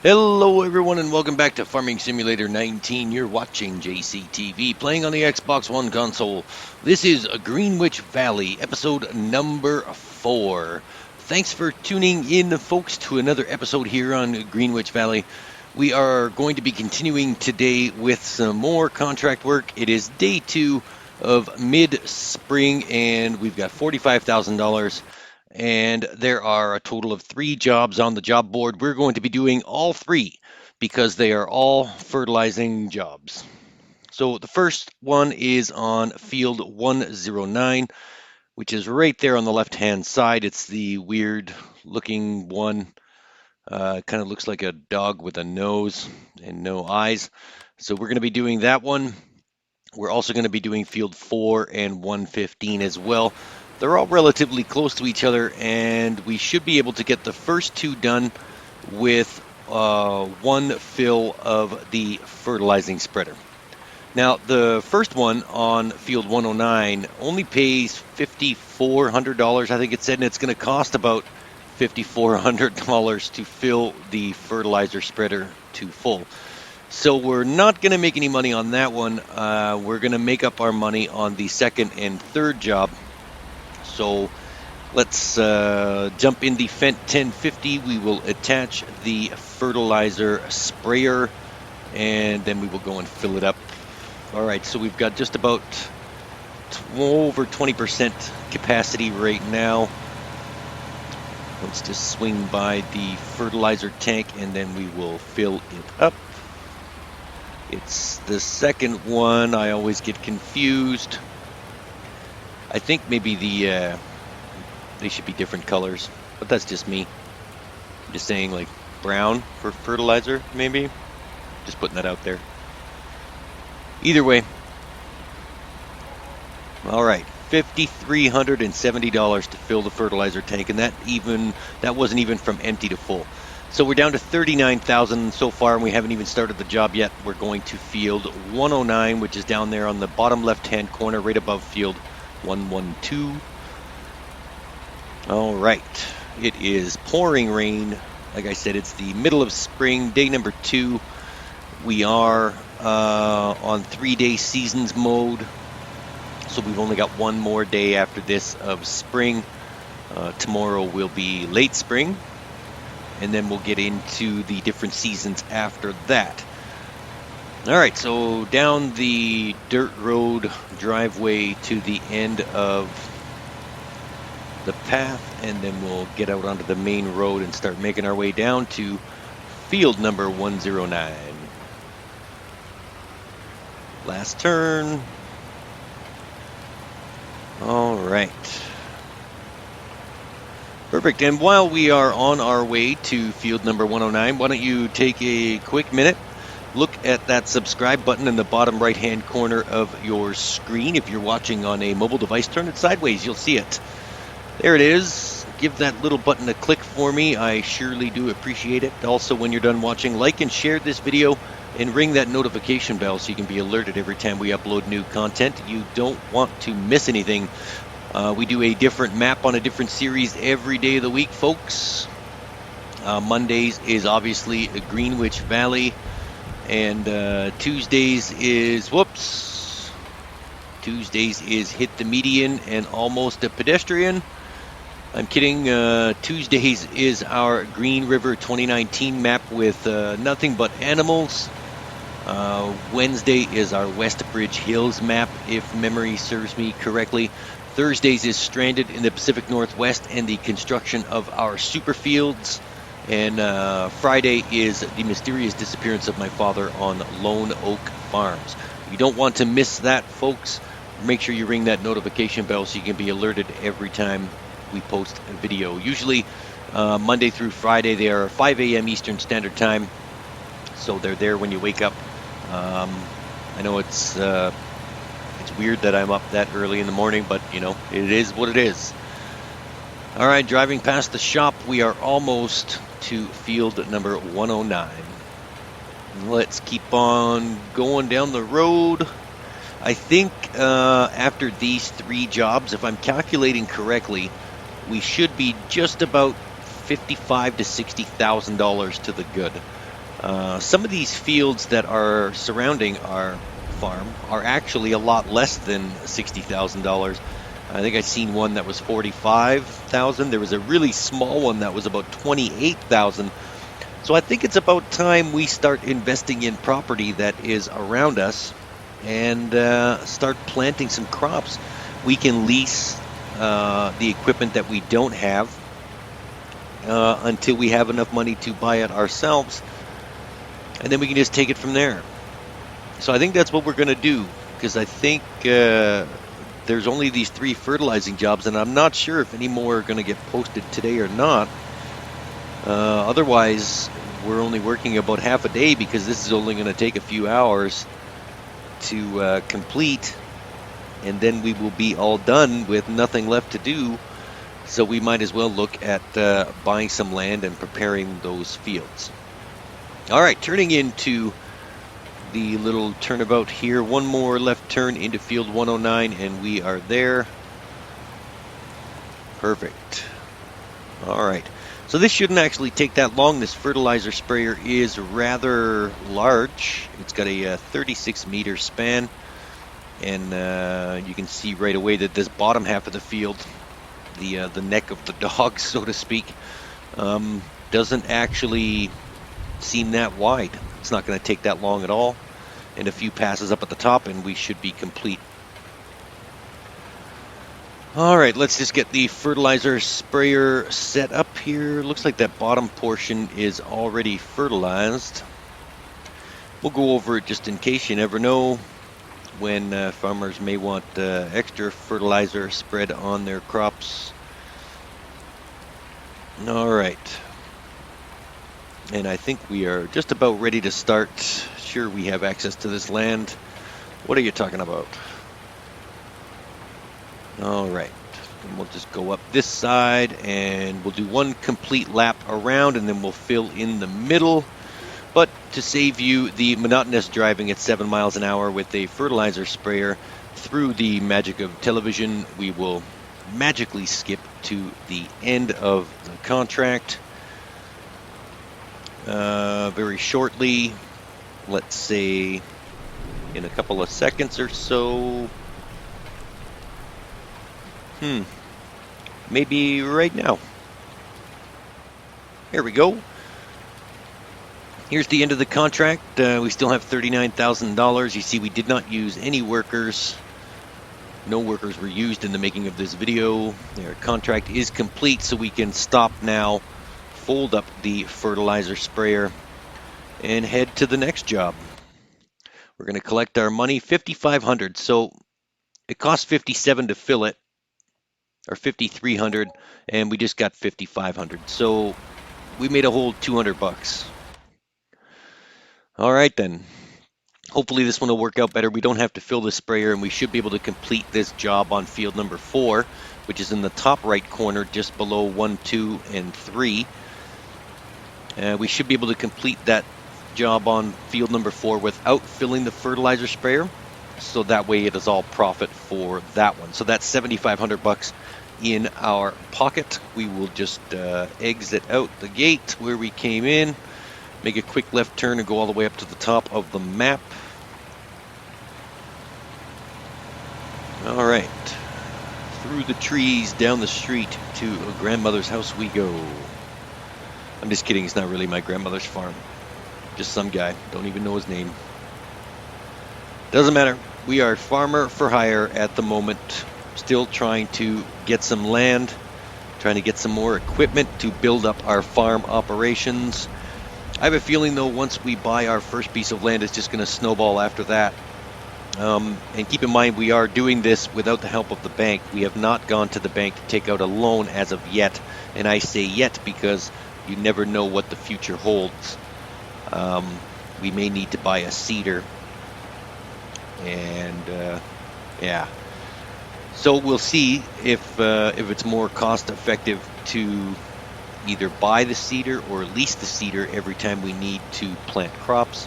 Hello everyone and welcome back to Farming Simulator 19. You're watching JCTV playing on the Xbox One console. This is Greenwich Valley, episode number 4. Thanks for tuning in, folks, to another episode here on Greenwich Valley. We are going to be continuing today with some more contract work. It is day 2 of mid-spring and we've got $45,000. And there are a total of 3 jobs on the job board. We're going to be doing all 3 because they are all fertilizing jobs. So the first one is on field 109, which is right there on the left-hand side. It's the weird looking one. Kind of looks like a dog with a nose and no eyes. So we're going to be doing that one. We're also going to be doing field 4 and 115 as well. They're all relatively close to each other, and we should be able to get the first 2 done with 1 fill of the fertilizing spreader. Now, the first one on field 109 only pays $5,400, I think it said, and it's going to cost about $5,400 to fill the fertilizer spreader to full. So we're not going to make any money on that one. We're going to make up our money on the second and third job. So let's jump in the Fendt 1050. We will attach the fertilizer sprayer, and then we will go and fill it up. All right, so we've got just about over 20% capacity right now. Let's just swing by the fertilizer tank, and then we will fill it up. It's the second one. I always get confused. I think maybe they should be different colors, but that's just me. I'm just saying, like, brown for fertilizer, maybe. Just putting that out there. Either way. All right, $5,370 to fill the fertilizer tank, and that wasn't even from empty to full. So we're down to $39,000 so far, and we haven't even started the job yet. We're going to field 109, which is down there on the bottom left-hand corner, right above field 112. All right, it is pouring rain. Like I said, it's the middle of spring, day number 2. We are on 3-day seasons mode, so we've only got 1 more day after this of spring. Tomorrow will be late spring, and then we'll get into the different seasons after that. All right, so down the dirt road driveway to the end of the path, and then we'll get out onto the main road and start making our way down to field number 109. Last turn. All right. Perfect. And while we are on our way to field number 109, why don't you take a quick minute, look at that subscribe button in the bottom right-hand corner of your screen. If you're watching on a mobile device, turn it sideways. You'll see it. There it is. Give that little button a click for me. I surely do appreciate it. Also, when you're done watching, like and share this video and ring that notification bell so you can be alerted every time we upload new content. You don't want to miss anything. We do a different map on a different series every day of the week, folks. Mondays is obviously Greenwich Valley, and Tuesdays is Hit the Median and Almost a Pedestrian. I'm kidding. Tuesdays is our Green River 2019 map with nothing but animals. Wednesday is our West Bridge Hills map, if memory serves me correctly. Thursdays is Stranded in the Pacific Northwest and the construction of our super fields. And Friday is the mysterious disappearance of my father on Lone Oak Farms. You don't want to miss that, folks. Make sure you ring that notification bell so you can be alerted every time we post a video. Usually Monday through Friday, they are 5 a.m. Eastern Standard Time, so they're there when you wake up. I know it's weird that I'm up that early in the morning, but you know, it is what it is. All right, driving past the shop, we are almost to field number 109. Let's keep on going down the road. I think after these 3 jobs, if I'm calculating correctly, we should be just about $55,000 to $60,000 to the good. Some of these fields that are surrounding our farm are actually a lot less than $60,000. I think I've seen one that was 45,000. There was a really small one that was about 28,000. So I think it's about time we start investing in property that is around us and start planting some crops. We can lease the equipment that we don't have until we have enough money to buy it ourselves, and then we can just take it from there. So I think that's what we're going to do, because I think there's only these 3 fertilizing jobs, and I'm not sure if any more are going to get posted today or not. Otherwise, we're only working about half a day, because this is only going to take a few hours to complete, and then we will be all done with nothing left to do. So we might as well look at buying some land and preparing those fields. All right, turning into the little turnabout here. One more left turn into field 109, and we are there. Perfect. All right. So this shouldn't actually take that long. This fertilizer sprayer is rather large. It's got a 36-meter span, and you can see right away that this bottom half of the field, the neck of the dog, so to speak, doesn't actually seem that wide. It's not going to take that long at all, and a few passes up at the top and we should be complete. Alright, let's just get the fertilizer sprayer set up here. Looks like that bottom portion is already fertilized. We'll go over it just in case. You never know when farmers may want extra fertilizer spread on their crops. Alright. And I think we are just about ready to start. Sure, we have access to this land. What are you talking about? Alright. We'll just go up this side and we'll do one complete lap around, and then we'll fill in the middle. But to save you the monotonous driving at 7 miles an hour with a fertilizer sprayer, through the magic of television, we will magically skip to the end of the contract very shortly. Let's say in a couple of seconds or so. Maybe right now. Here we go. Here's the end of the contract. We still have $39,000. You see, we did not use any workers. No workers were used in the making of this video. Our contract is complete, so we can stop now, fold up the fertilizer sprayer, and head to the next job. We're going to collect our money, $5,500. So it cost $57 to fill it, or $5,300, and we just got $5,500. So we made a whole $200. All right then. Hopefully this one will work out better. We don't have to fill the sprayer, and we should be able to complete this job on field number 4, which is in the top right corner, just below 1, 2, and 3. We should be able to complete that job on field number 4 without filling the fertilizer sprayer. So that way it is all profit for that one. So that's $7,500 in our pocket. We will just exit out the gate where we came in, make a quick left turn, and go all the way up to the top of the map. All right, through the trees, down the street to grandmother's house we go. I'm just kidding, it's not really my grandmother's farm. Just some guy, don't even know his name. Doesn't matter. We are farmer for hire at the moment. Still trying to get some land, trying to get some more equipment to build up our farm operations. I have a feeling, though, once we buy our first piece of land, it's just going to snowball after that. And keep in mind, we are doing this without the help of the bank. We have not gone to the bank to take out a loan as of yet. And I say yet because you never know what the future holds. We may need to buy a seeder. And, yeah. So we'll see if it's more cost effective to either buy the seeder or lease the seeder every time we need to plant crops.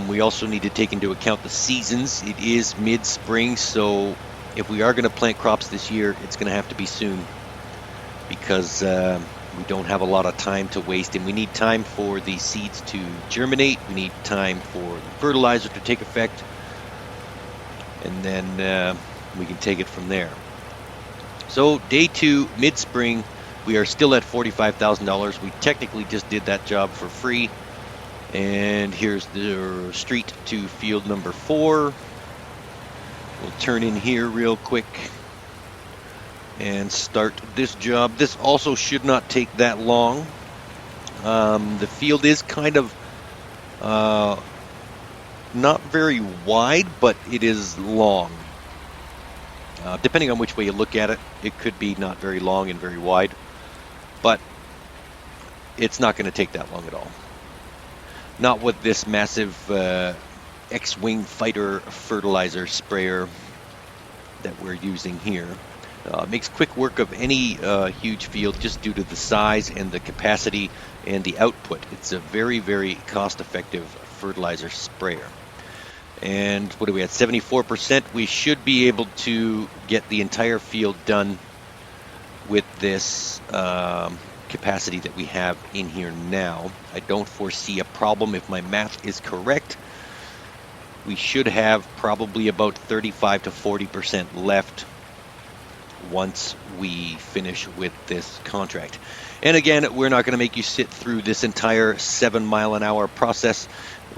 We also need to take into account the seasons. It is mid-spring, so if we are going to plant crops this year, it's going to have to be soon, because We don't have a lot of time to waste, and we need time for the seeds to germinate. We need time for the fertilizer to take effect, and then we can take it from there. So day 2, mid-spring, we are still at $45,000. We technically just did that job for free. And here's the street to field number 4. We'll turn in here real quick and start this job. This also should not take that long. The field is kind of not very wide, but it is long. Depending on which way you look at it, it could be not very long and very wide, but it's not going to take that long at all. Not with this massive X-Wing fighter fertilizer sprayer that we're using here. Makes quick work of any huge field just due to the size and the capacity and the output. It's a very, very cost-effective fertilizer sprayer. And what are we at? 74%. We should be able to get the entire field done with this capacity that we have in here now. I don't foresee a problem if my math is correct. We should have probably about 35 to 40% left once we finish with this contract. And again, we're not going to make you sit through this entire 7-mile-an-hour process.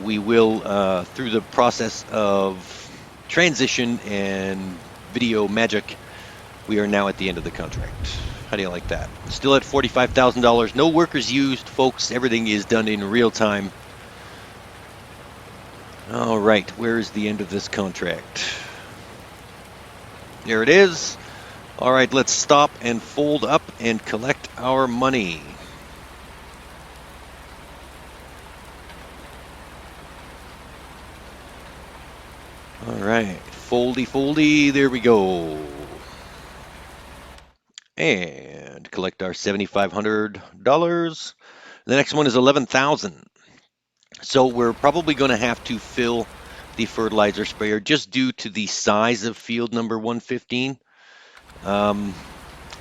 We will, through the process of transition and video magic, we are now at the end of the contract. How do you like that? Still at $45,000. No workers used, folks. Everything is done in real time. All right, where is the end of this contract? There it is. All right, let's stop and fold up and collect our money. All right, foldy, foldy, there we go. And collect our $7,500. The next one is $11,000. So we're probably going to have to fill the fertilizer sprayer just due to the size of field number 115.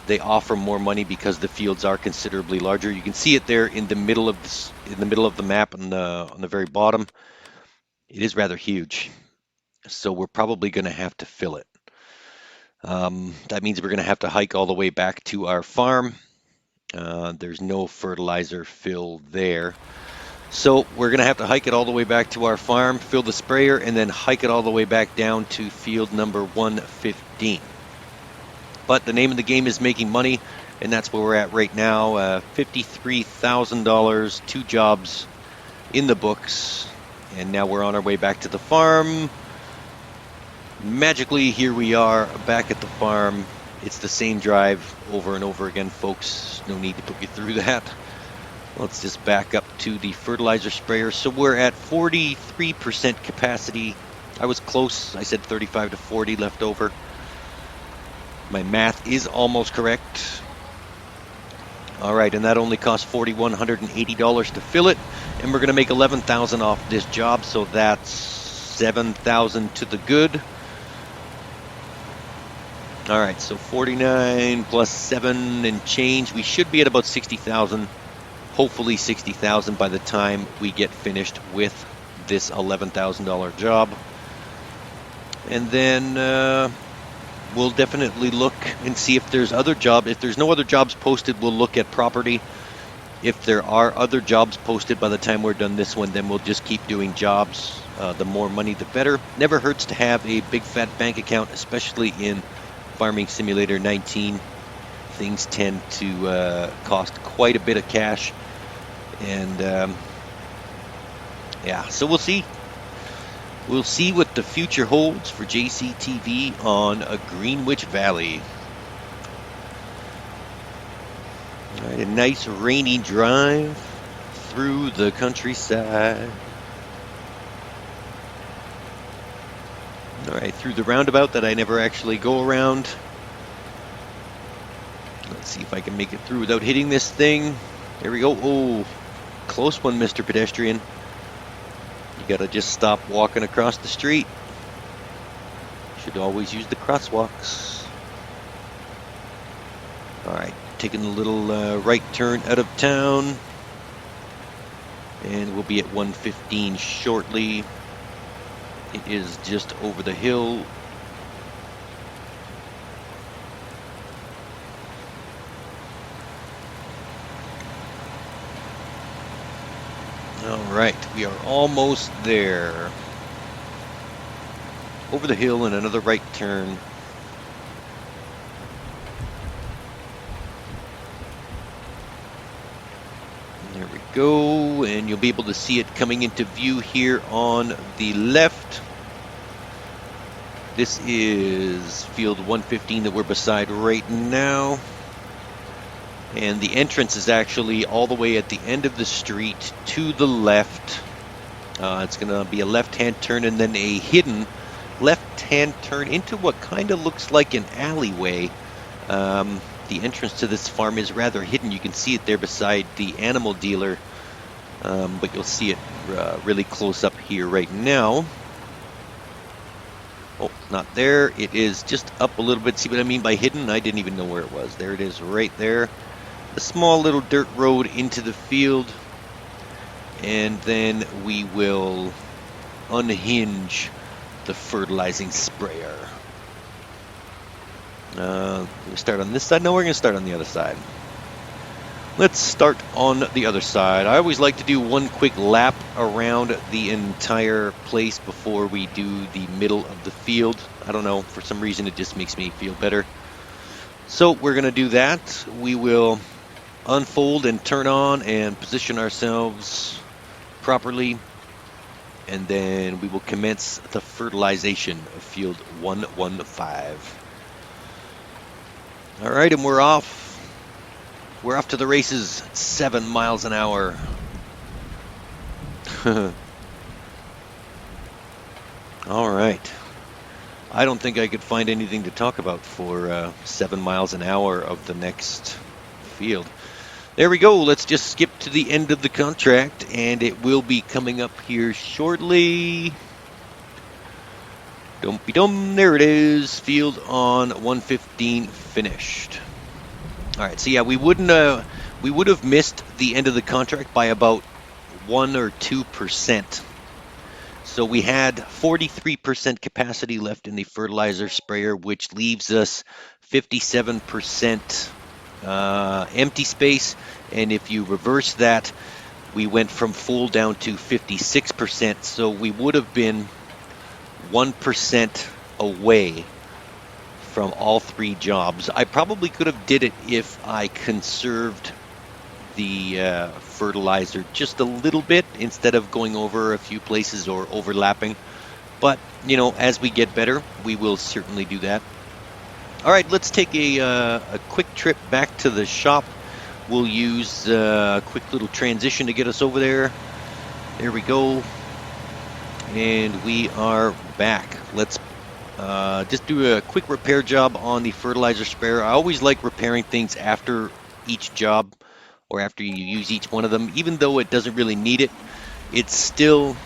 They offer more money because the fields are considerably larger. You can see it there in the middle of this, in the middle of the map on the very bottom. It is rather huge. So we're probably going to have to fill it. That means we're going to have to hike all the way back to our farm. There's no fertilizer fill there. So we're going to have to hike it all the way back to our farm, fill the sprayer, and then hike it all the way back down to field number 115. But the name of the game is making money, and that's where we're at right now. $53,000, 2 jobs in the books, and now we're on our way back to the farm. Magically, here we are back at the farm. It's the same drive over and over again, folks. No need to put you through that. Let's just back up to the fertilizer sprayer. So we're at 43% capacity. I was close. I said 35 to 40 left over. My math is almost correct. All right, and that only costs $4,180 to fill it. And we're going to make $11,000 off this job, so that's $7,000 to the good. All right, so 49 plus 7 and change. We should be at about 60,000. Hopefully 60,000 by the time we get finished with this $11,000 job. And then we'll definitely look and see if there's other jobs. If there's no other jobs posted, we'll look at property. If there are other jobs posted by the time we're done this one, then we'll just keep doing jobs. The more money, the better. Never hurts to have a big fat bank account, especially in Farming Simulator 19. Things tend to cost quite a bit of cash. And yeah, so we'll see. We'll see what the future holds for JCTV on a Greenwich Valley. All right, a nice rainy drive through the countryside. All right, through the roundabout that I never actually go around. Let's see if I can make it through without hitting this thing. There we go. Oh, close one, Mr. Pedestrian. You gotta just stop walking across the street. Should always use the crosswalks. All right, taking a little right turn out of town. And we'll be at 115 shortly. It is just over the hill. All right, we are almost there. Over the hill and another right turn. There we go, and you'll be able to see it coming into view here on the left. This is field 115 that we're beside right now. And the entrance is actually all the way at the end of the street to the left. It's going to be a left-hand turn and then a hidden left-hand turn into what kind of looks like an alleyway. The entrance to this farm is rather hidden. You can see it there beside the animal dealer, but you'll see it really close up here right now. Oh, not there. It is just up a little bit. See what I mean by hidden? I didn't even know where it was. There it is right there. A small little dirt road into the field. And then we will unhinge the fertilizing sprayer. We start on this side? No, we're going to start on the other side. Let's start on the other side. I always like to do one quick lap around the entire place before we do the middle of the field. I don't know, for some reason it just makes me feel better. So we're going to do that. We will unfold and turn on and position ourselves properly. And then we will commence the fertilization of field 115. All right, and we're off. We're off to the races at 7 miles an hour. All right. I don't think I could find anything to talk about for 7 miles an hour of the next field. There we go. Let's just skip to the end of the contract, and it will be coming up here shortly. Dum-be-dum. There it is. Field on 115 finished. All right, so yeah, we would have missed the end of the contract by about 1 or 2%. So we had 43% capacity left in the fertilizer sprayer, which leaves us 57% empty space. And if you reverse that, we went from full down to 56%. So we would have been 1% away from all 3 jobs. I probably could have did it if I conserved the fertilizer just a little bit instead of going over a few places or overlapping. But, you know, as we get better, we will certainly do that. All right, let's take a quick trip back to the shop. We'll use a quick little transition to get us over there. There we go. And we are back. Let's just do a quick repair job on the fertilizer sprayer. I always like repairing things after each job or after you use each one of them. Even though it doesn't really need it, it's still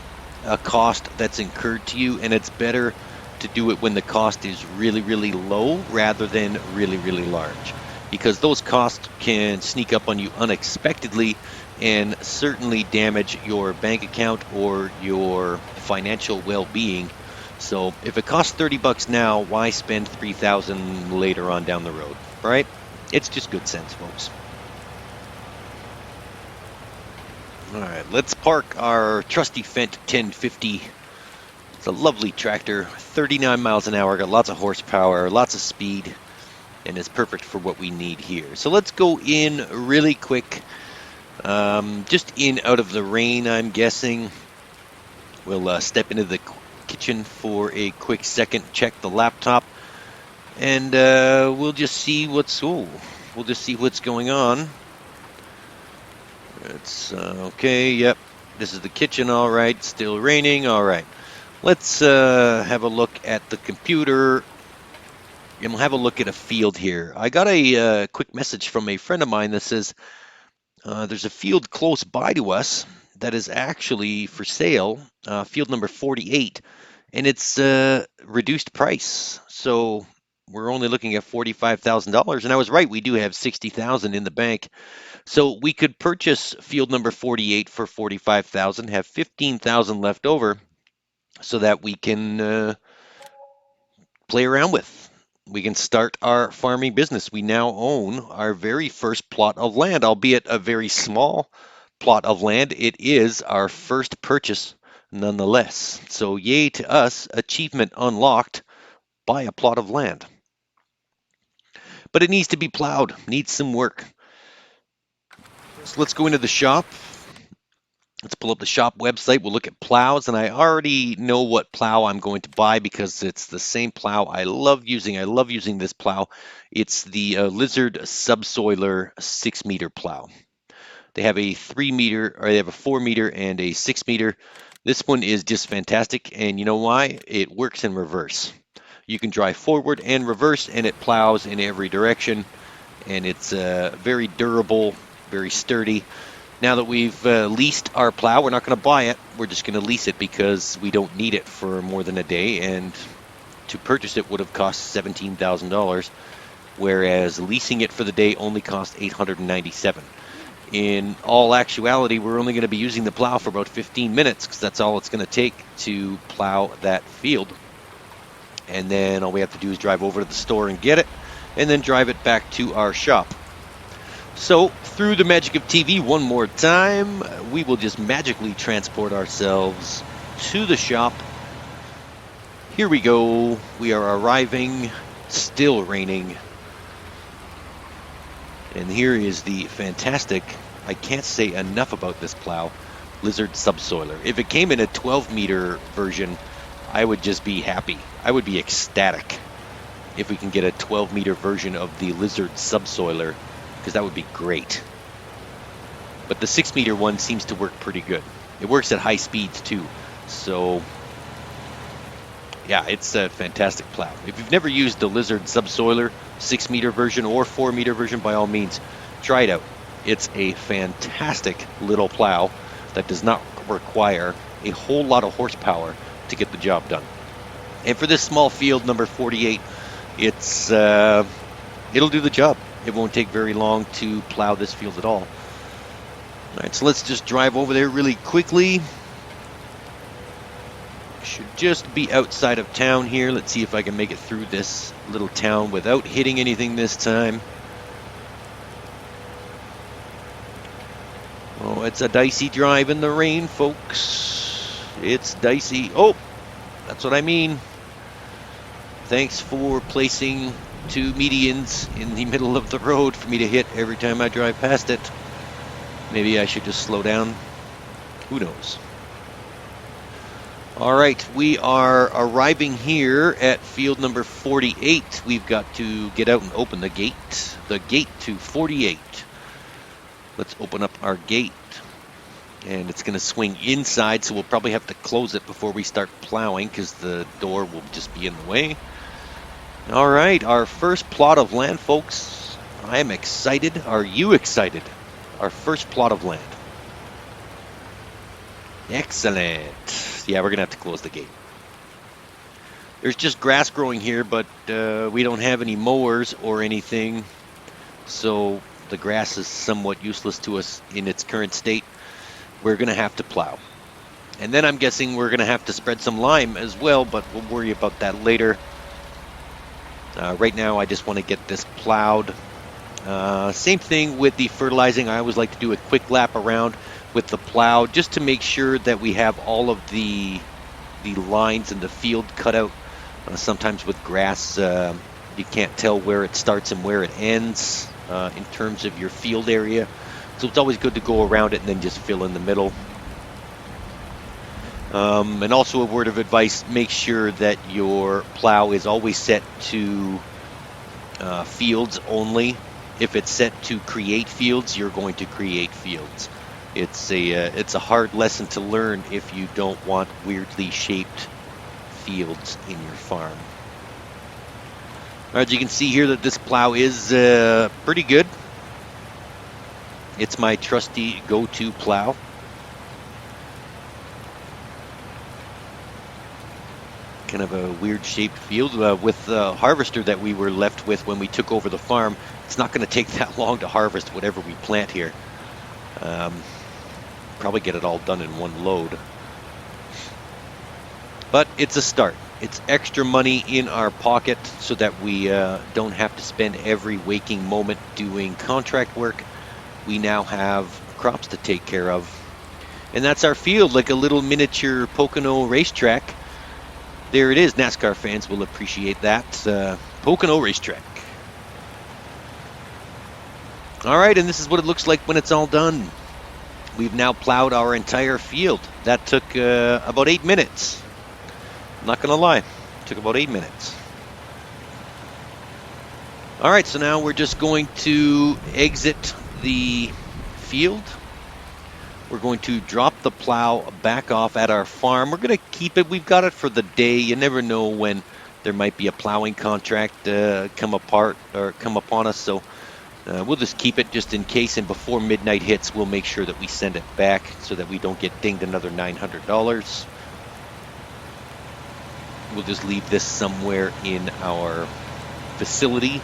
a cost that's incurred to you, and it's better to do it when the cost is really, really low rather than really, really large, because those costs can sneak up on you unexpectedly and certainly damage your bank account or your financial well-being. So if it costs $30 now, why spend $3,000 later on down the road, right? It's just good sense, folks. All right, let's park our trusty Fendt 1050. It's a lovely tractor, 39 miles an hour, got lots of horsepower, lots of speed, and is perfect for what we need here. So let's go in really quick, just in out of the rain, I'm guessing. We'll step into the kitchen for a quick second, check the laptop, and we'll just see what's going on. It's okay. Yep, this is the kitchen. All right, still raining. All right, let's have a look at the computer, and we'll have a look at a field here. I got a quick message from a friend of mine that says there's a field close by to us that is actually for sale, field number 48, and it's reduced price. So we're only looking at $45,000. And I was right, we do have 60,000 in the bank. So we could purchase field number 48 for 45,000, have 15,000 left over so that we can play around with. We can start our farming business. We now own our very first plot of land, albeit a very small plot of land. It is our first purchase nonetheless. So yay to us, achievement unlocked, buy a plot of land. But it needs to be plowed, needs some work. So let's go into the shop. Let's pull up the shop website. We'll look at plows, and I already know what plow I'm going to buy because it's the same plow I love using. I love using this plow. It's the Lizard Subsoiler 6-meter plow. They have a 3-meter, or they have a 4-meter and a 6-meter. This one is just fantastic, and you know why? It works in reverse. You can drive forward and reverse, and it plows in every direction, and it's very durable, very sturdy. Now that we've leased our plow, we're not going to buy it. We're just going to lease it because we don't need it for more than a day, and to purchase it would have cost $17,000, whereas leasing it for the day only cost $897. In all actuality, we're only going to be using the plow for about 15 minutes because that's all it's going to take to plow that field. And then all we have to do is drive over to the store and get it, and then drive it back to our shop. So, through the magic of TV one more time, we will just magically transport ourselves to the shop. Here we go. We are arriving. Still raining. And here is the fantastic, I can't say enough about this plow, Lizard Subsoiler. If it came in a 12-meter version, I would just be happy. I would be ecstatic if we can get a 12-meter version of the Lizard Subsoiler, because that would be great. But the 6-meter one seems to work pretty good. It works at high speeds too. So, yeah, it's a fantastic plow. If you've never used the Lizard Subsoiler 6-meter version or 4-meter version, by all means, try it out. It's a fantastic little plow that does not require a whole lot of horsepower to get the job done. And for this small field, number 48, it's it'll do the job. It won't take very long to plow this field at all. All right, so let's just drive over there really quickly. Should just be outside of town here. Let's see if I can make it through this little town without hitting anything this time. Oh, it's a dicey drive in the rain, folks. It's dicey. Oh, that's what I mean. Thanks for placing 2 medians in the middle of the road for me to hit every time I drive past it. Maybe I should just slow down. Who knows? All right, we are arriving here at field number 48. We've got to get out and open the gate to 48. Let's open up our gate. And it's going to swing inside, so we'll probably have to close it before we start plowing because the door will just be in the way. All right, our first plot of land, folks. I am excited. Are you excited? Our first plot of land. Excellent. Yeah, we're going to have to close the gate. There's just grass growing here, but we don't have any mowers or anything, so the grass is somewhat useless to us in its current state. We're going to have to plow. And then I'm guessing we're going to have to spread some lime as well, but we'll worry about that later. Right now, I just want to get this plowed. Same thing with the fertilizing. I always like to do a quick lap around with the plow just to make sure that we have all of the lines in the field cut out. Sometimes with grass, you can't tell where it starts and where it ends in terms of your field area. So it's always good to go around it and then just fill in the middle. And also a word of advice, make sure that your plow is always set to fields only. If it's set to create fields, you're going to create fields. It's a hard lesson to learn if you don't want weirdly shaped fields in your farm. As you can see here that this plow is pretty good. It's my trusty go-to plow. kind of a weird shaped field with the harvester that we were left with when we took over the farm. It's not going to take that long to harvest whatever we plant here. Probably get it all done in one load. But it's a start. It's extra money in our pocket so that we don't have to spend every waking moment doing contract work. We now have crops to take care of. And that's our field, like a little miniature Pocono racetrack. There it is. NASCAR fans will appreciate that. Pocono racetrack. All right, and this is what it looks like when it's all done. We've now plowed our entire field. That took about 8 minutes. I'm not going to lie. It took about 8 minutes. All right, so now we're just going to exit the field. We're going to drop the plow back off at our farm. We're going to keep it. We've got it for the day. You never know when there might be a plowing contract come upon us. So we'll just keep it just in case. And before midnight hits, we'll make sure that we send it back so that we don't get dinged another $900. We'll just leave this somewhere in our facility.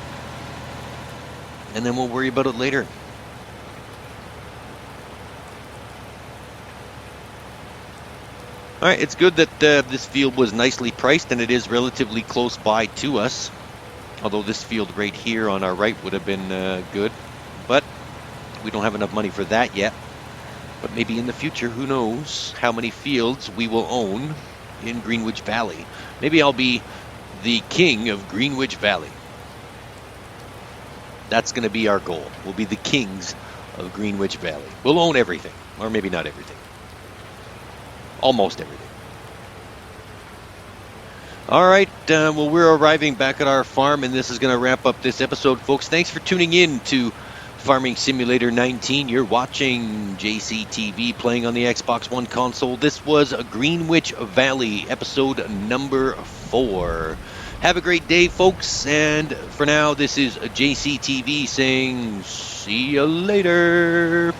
And then we'll worry about it later. All right, it's good that this field was nicely priced, and it is relatively close by to us. Although this field right here on our right would have been good. But we don't have enough money for that yet. But maybe in the future, who knows how many fields we will own in Greenwich Valley. Maybe I'll be the king of Greenwich Valley. That's going to be our goal. We'll be the kings of Greenwich Valley. We'll own everything, or maybe not everything. Almost everything. All right, well, we're arriving back at our farm, and this is going to wrap up this episode, folks. Thanks for tuning in to Farming Simulator 19. You're watching JCTV playing on the Xbox One console. This was a Greenwich Valley episode number 4. Have a great day, folks, and for now, this is JCTV saying see you later.